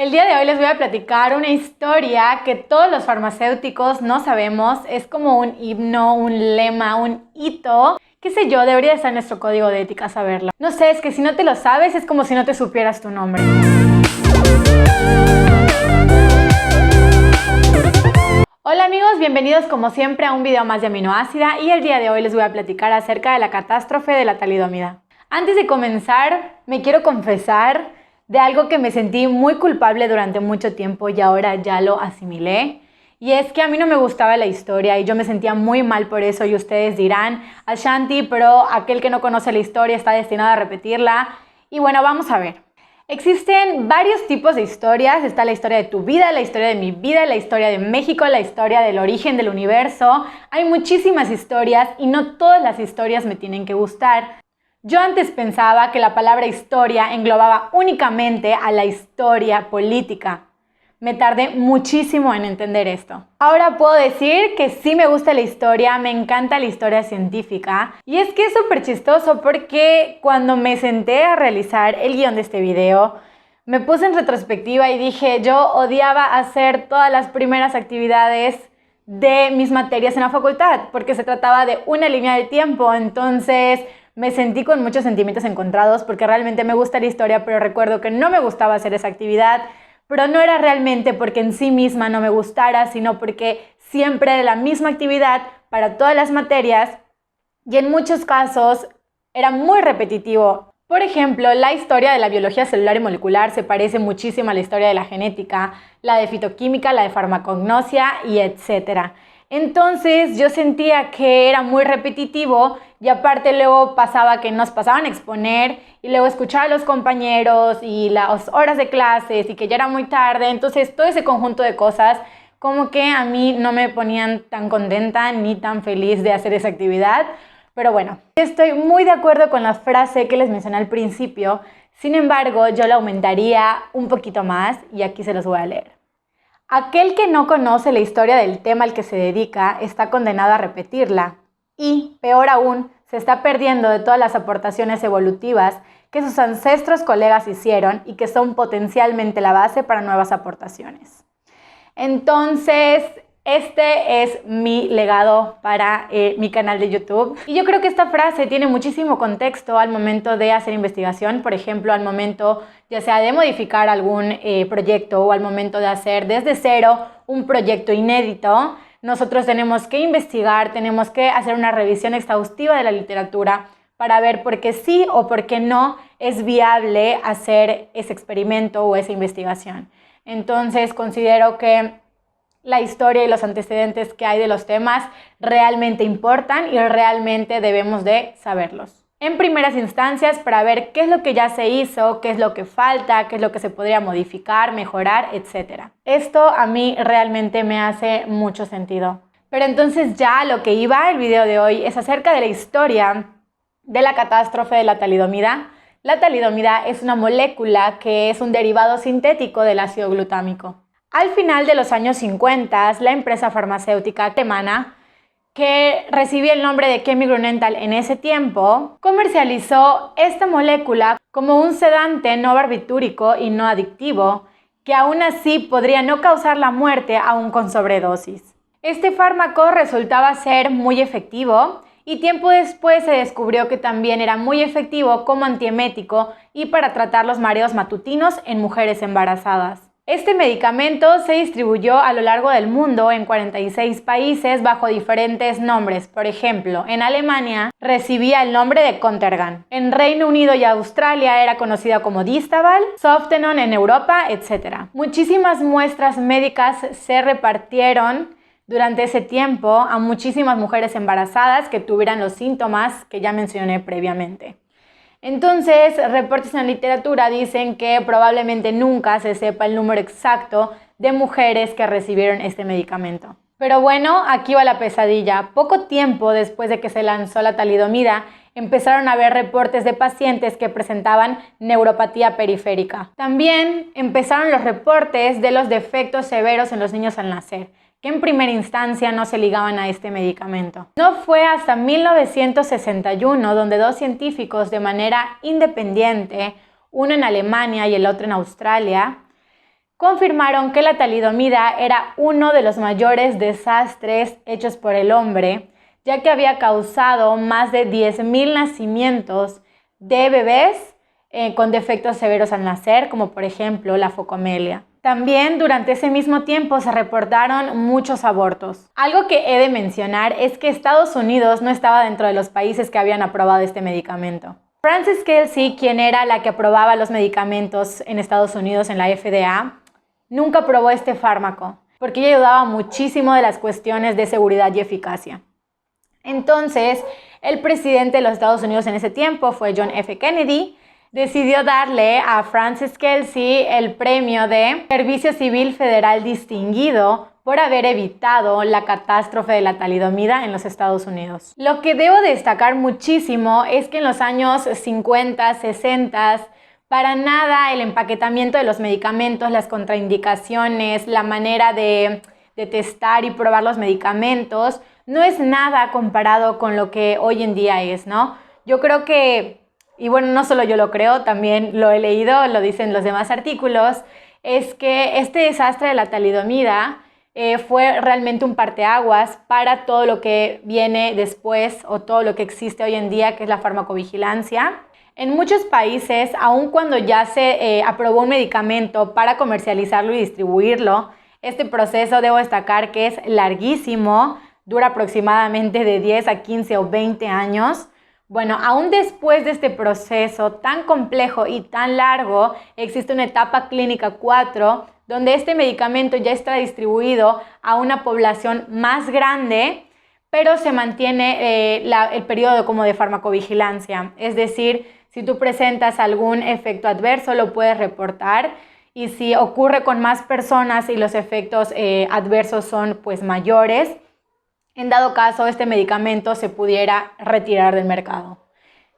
El día de hoy les voy a platicar una historia que todos los farmacéuticos no sabemos. Es como un himno, un lema, un hito. Qué sé yo, debería estar en nuestro código de ética saberlo. No sé, es que si no te lo sabes es como si no te supieras tu nombre. Hola amigos, bienvenidos como siempre a un video más de aminoácida y el día de hoy les voy a platicar acerca de la catástrofe de la talidomida. Antes de comenzar, me quiero confesar de algo que me sentí muy culpable durante mucho tiempo y ahora ya lo asimilé. Y es que a mí no me gustaba la historia y yo me sentía muy mal por eso y ustedes dirán, Ashanti, pero aquel que no conoce la historia está destinado a repetirla. Y bueno, vamos a ver. Existen varios tipos de historias. Está la historia de tu vida, la historia de mi vida, la historia de México, la historia del origen del universo. Hay muchísimas historias y no todas las historias me tienen que gustar. Yo antes pensaba que la palabra historia englobaba únicamente a la historia política. Me tardé muchísimo en entender esto. Ahora puedo decir que sí me gusta la historia, me encanta la historia científica. Y es que es súper chistoso porque cuando me senté a realizar el guión de este video, me puse en retrospectiva y dije, yo odiaba hacer todas las primeras actividades de mis materias en la facultad porque se trataba de una línea de tiempo, entonces me sentí con muchos sentimientos encontrados porque realmente me gusta la historia, pero recuerdo que no me gustaba hacer esa actividad, pero no era realmente porque en sí misma no me gustara, sino porque siempre era la misma actividad para todas las materias y en muchos casos era muy repetitivo. Por ejemplo, la historia de la biología celular y molecular se parece muchísimo a la historia de la genética, la de fitoquímica, la de farmacognosia y etc. Entonces yo sentía que era muy repetitivo y aparte luego pasaba que nos pasaban a exponer y luego escuchar a los compañeros y las horas de clases y que ya era muy tarde. Entonces todo ese conjunto de cosas como que a mí no me ponían tan contenta ni tan feliz de hacer esa actividad. Pero bueno, estoy muy de acuerdo con la frase que les mencioné al principio. Sin embargo, yo la aumentaría un poquito más y aquí se los voy a leer. Aquel que no conoce la historia del tema al que se dedica está condenado a repetirla y, peor aún, se está perdiendo de todas las aportaciones evolutivas que sus ancestros colegas hicieron y que son potencialmente la base para nuevas aportaciones. Entonces, este es mi legado para mi canal de YouTube. Y yo creo que esta frase tiene muchísimo contexto al momento de hacer investigación, por ejemplo, al momento ya sea de modificar algún proyecto o al momento de hacer desde cero un proyecto inédito. Nosotros tenemos que investigar, tenemos que hacer una revisión exhaustiva de la literatura para ver por qué sí o por qué no es viable hacer ese experimento o esa investigación. Entonces, considero que la historia y los antecedentes que hay de los temas realmente importan y realmente debemos de saberlos. En primeras instancias, para ver qué es lo que ya se hizo, qué es lo que falta, qué es lo que se podría modificar, mejorar, etc. Esto a mí realmente me hace mucho sentido. Pero entonces ya lo que iba el video de hoy es acerca de la historia de la catástrofe de la talidomida. La talidomida es una molécula que es un derivado sintético del ácido glutámico. Al final de los años 50, la empresa farmacéutica alemana, que recibía el nombre de Chemie Grünenthal en ese tiempo, comercializó esta molécula como un sedante no barbitúrico y no adictivo, que aún así podría no causar la muerte aún con sobredosis. Este fármaco resultaba ser muy efectivo y tiempo después se descubrió que también era muy efectivo como antiemético y para tratar los mareos matutinos en mujeres embarazadas. Este medicamento se distribuyó a lo largo del mundo en 46 países bajo diferentes nombres. Por ejemplo, en Alemania recibía el nombre de Contergan. En Reino Unido y Australia era conocida como Distaval, Softenon en Europa, etc. Muchísimas muestras médicas se repartieron durante ese tiempo a muchísimas mujeres embarazadas que tuvieran los síntomas que ya mencioné previamente. Entonces, reportes en la literatura dicen que probablemente nunca se sepa el número exacto de mujeres que recibieron este medicamento. Pero bueno, aquí va la pesadilla. Poco tiempo después de que se lanzó la talidomida, empezaron a haber reportes de pacientes que presentaban neuropatía periférica. También empezaron los reportes de los defectos severos en los niños al nacer, que en primera instancia no se ligaban a este medicamento. No fue hasta 1961 donde dos científicos de manera independiente, uno en Alemania y el otro en Australia, confirmaron que la talidomida era uno de los mayores desastres hechos por el hombre, ya que había causado más de 10,000 nacimientos de bebés con defectos severos al nacer, como por ejemplo la focomelia. También durante ese mismo tiempo se reportaron muchos abortos. Algo que he de mencionar es que Estados Unidos no estaba dentro de los países que habían aprobado este medicamento. Frances Kelsey, quien era la que aprobaba los medicamentos en Estados Unidos en la FDA, nunca aprobó este fármaco, porque ella ayudaba muchísimo de las cuestiones de seguridad y eficacia. Entonces, el presidente de los Estados Unidos en ese tiempo fue John F. Kennedy, decidió darle a Frances Kelsey el premio de Servicio Civil Federal Distinguido por haber evitado la catástrofe de la talidomida en los Estados Unidos. Lo que debo destacar muchísimo es que en los años 50, 60, para nada el empaquetamiento de los medicamentos, las contraindicaciones, la manera de testar y probar los medicamentos, no es nada comparado con lo que hoy en día es, ¿no? Yo creo que, y bueno, no solo yo lo creo, también lo he leído, lo dicen los demás artículos, es que este desastre de la talidomida fue realmente un parteaguas para todo lo que viene después o todo lo que existe hoy en día, que es la farmacovigilancia. En muchos países, aun cuando ya se aprobó un medicamento para comercializarlo y distribuirlo, este proceso, debo destacar que es larguísimo, dura aproximadamente de 10 a 15 o 20 años. Bueno, aún después de este proceso tan complejo y tan largo, existe una etapa clínica 4, donde este medicamento ya está distribuido a una población más grande, pero se mantiene el periodo como de farmacovigilancia. Es decir, si tú presentas algún efecto adverso, lo puedes reportar, y si ocurre con más personas y los efectos adversos son pues mayores, en dado caso este medicamento se pudiera retirar del mercado.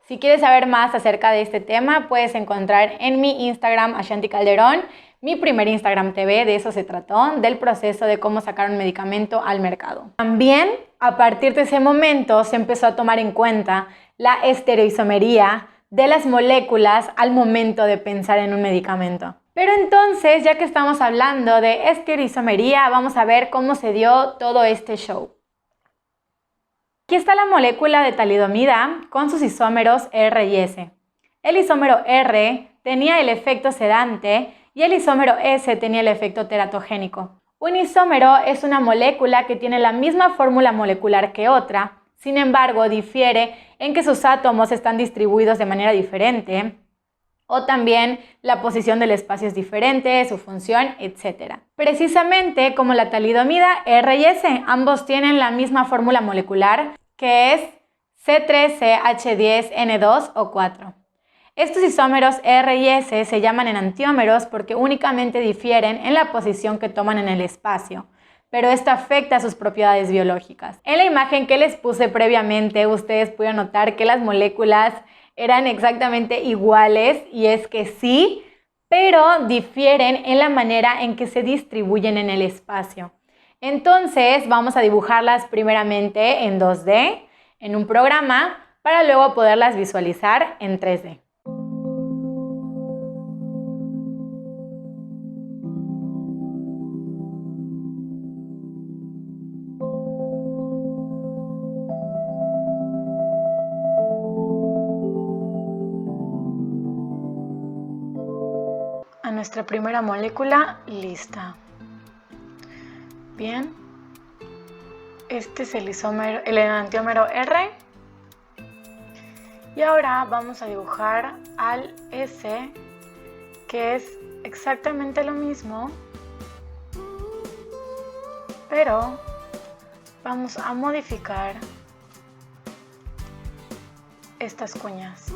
Si quieres saber más acerca de este tema, puedes encontrar en mi Instagram, Ashanti Calderón, mi primer Instagram TV, de eso se trató, del proceso de cómo sacar un medicamento al mercado. También, a partir de ese momento, se empezó a tomar en cuenta la estereoisomería de las moléculas al momento de pensar en un medicamento. Pero entonces, ya que estamos hablando de estereoisomería, vamos a ver cómo se dio todo este show. Aquí está la molécula de talidomida con sus isómeros R y S. El isómero R tenía el efecto sedante y el isómero S tenía el efecto teratogénico. Un isómero es una molécula que tiene la misma fórmula molecular que otra, sin embargo difiere en que sus átomos están distribuidos de manera diferente, o también la posición del espacio es diferente, su función, etc. Precisamente como la talidomida, R y S, ambos tienen la misma fórmula molecular, que es C3CH10N2O4. Estos isómeros R y S se llaman enantiómeros porque únicamente difieren en la posición que toman en el espacio, pero esto afecta a sus propiedades biológicas. En la imagen que les puse previamente, ustedes pudieron notar que las moléculas eran exactamente iguales, y es que sí, pero difieren en la manera en que se distribuyen en el espacio. Entonces vamos a dibujarlas primeramente en 2D, en un programa, para luego poderlas visualizar en 3D. A nuestra primera molécula lista. Bien, este es el isómero, el enantiómero R. Y ahora vamos a dibujar al S, que es exactamente lo mismo, pero vamos a modificar estas cuñas.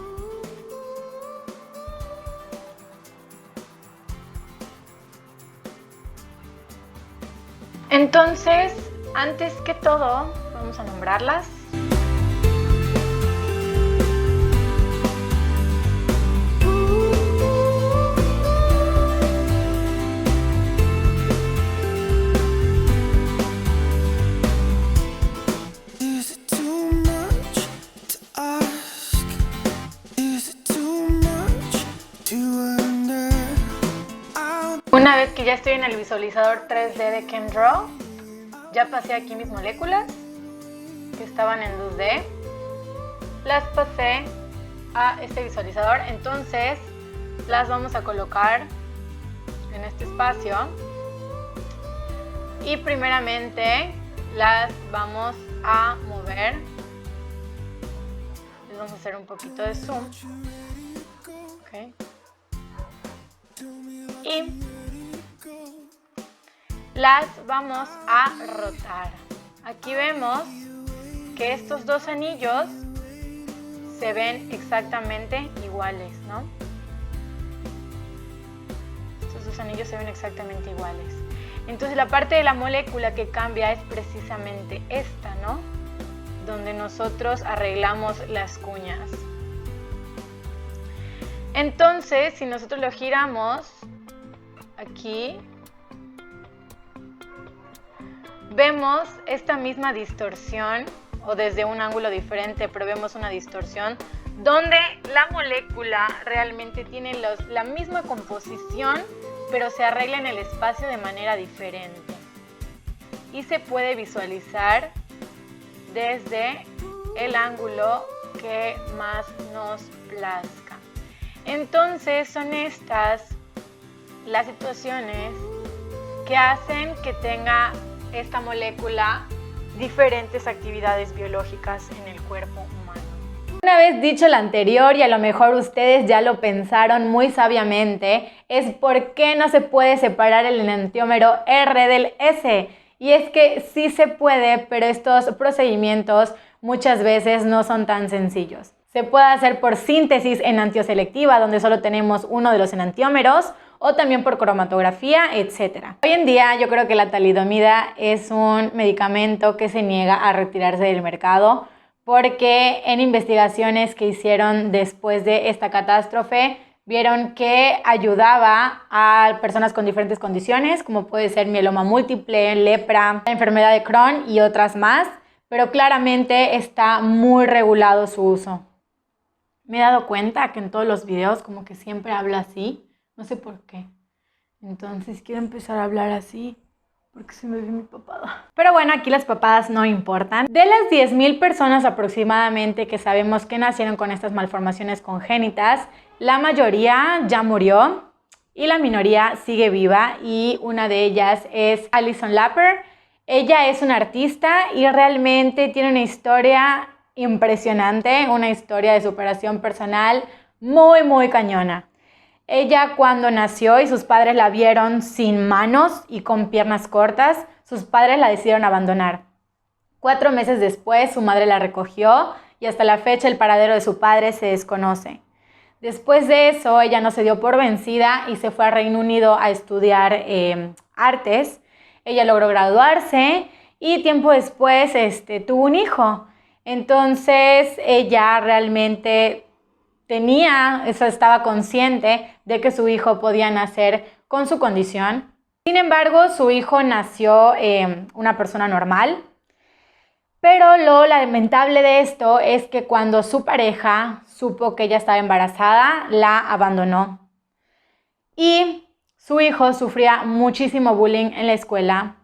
Entonces, antes que todo, vamos a nombrarlas. Una vez que ya Ya estoy en el visualizador 3D de ChemDraw. Ya pasé aquí mis moléculas que estaban en 2D. Las pasé a este visualizador. Entonces las vamos a colocar en este espacio. Y primeramente las vamos a mover. Les vamos a hacer un poquito de zoom. Okay. Y las vamos a rotar. Aquí vemos que estos dos anillos se ven exactamente iguales, ¿no? Estos dos anillos se ven exactamente iguales. Entonces la parte de la molécula que cambia es precisamente esta, ¿no? Donde nosotros arreglamos las cuñas. Entonces, si nosotros lo giramos aquí, vemos esta misma distorsión, o desde un ángulo diferente, pero vemos una distorsión donde la molécula realmente tiene la misma composición, pero se arregla en el espacio de manera diferente. Y se puede visualizar desde el ángulo que más nos plazca. Entonces son estas las situaciones que hacen que tenga esta molécula diferentes actividades biológicas en el cuerpo humano. Una vez dicho lo anterior, y a lo mejor ustedes ya lo pensaron muy sabiamente, es por qué no se puede separar el enantiómero R del S. Y es que sí se puede, pero estos procedimientos muchas veces no son tan sencillos. Se puede hacer por síntesis enantioselectiva, donde solo tenemos uno de los enantiómeros, o también por cromatografía, etc. Hoy en día yo creo que la talidomida es un medicamento que se niega a retirarse del mercado, porque en investigaciones que hicieron después de esta catástrofe, vieron que ayudaba a personas con diferentes condiciones, como puede ser mieloma múltiple, lepra, la enfermedad de Crohn y otras más, pero claramente está muy regulado su uso. Me he dado cuenta que en todos los videos como que siempre hablo así, no sé por qué. Entonces quiero empezar a hablar así porque se me ve mi papada. Pero bueno, aquí las papadas no importan. De las 10,000 personas aproximadamente que sabemos que nacieron con estas malformaciones congénitas, la mayoría ya murió y la minoría sigue viva, y una de ellas es Alison Lapper. Ella es una artista y realmente tiene una historia impresionante, una historia de superación personal muy cañona. Ella cuando nació y sus padres la vieron sin manos y con piernas cortas, sus padres la decidieron abandonar. 4 meses después su madre la recogió y hasta la fecha el paradero de su padre se desconoce. Después de eso ella no se dio por vencida y se fue a Reino Unido a estudiar artes. Ella logró graduarse y tiempo después tuvo un hijo. Entonces ella realmente estaba consciente de que su hijo podía nacer con su condición. Sin embargo, su hijo nació una persona normal, pero lo lamentable de esto es que cuando su pareja supo que ella estaba embarazada, la abandonó. Y su hijo sufría muchísimo bullying en la escuela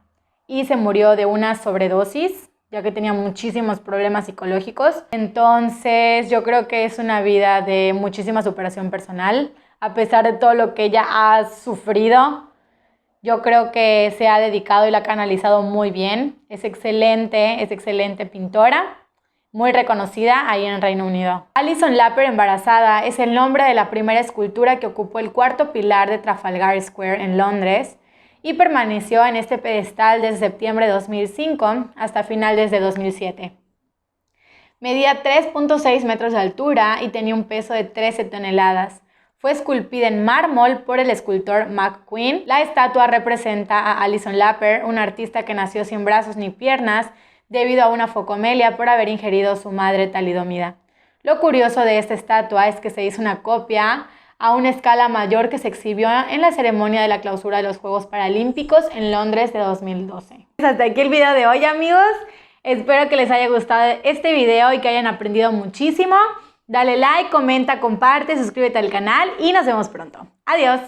y se murió de una sobredosis, ya que tenía muchísimos problemas psicológicos. Entonces yo creo que es una vida de muchísima superación personal. A pesar de todo lo que ella ha sufrido, yo creo que se ha dedicado y la ha canalizado muy bien. Es excelente pintora, muy reconocida ahí en Reino Unido. Alison Lapper embarazada es el nombre de la primera escultura que ocupó el 4º pilar de Trafalgar Square en Londres, y permaneció en este pedestal desde septiembre de 2005 hasta finales de 2007. Medía 3.6 metros de altura y tenía un peso de 13 toneladas. Fue esculpida en mármol por el escultor McQueen. La estatua representa a Alison Lapper, una artista que nació sin brazos ni piernas debido a una focomelia por haber ingerido su madre talidomida. Lo curioso de esta estatua es que se hizo una copia a una escala mayor que se exhibió en la ceremonia de la clausura de los Juegos Paralímpicos en Londres de 2012. Hasta aquí el video de hoy, amigos. Espero que les haya gustado este video y que hayan aprendido muchísimo. Dale like, comenta, comparte, suscríbete al canal y nos vemos pronto. Adiós.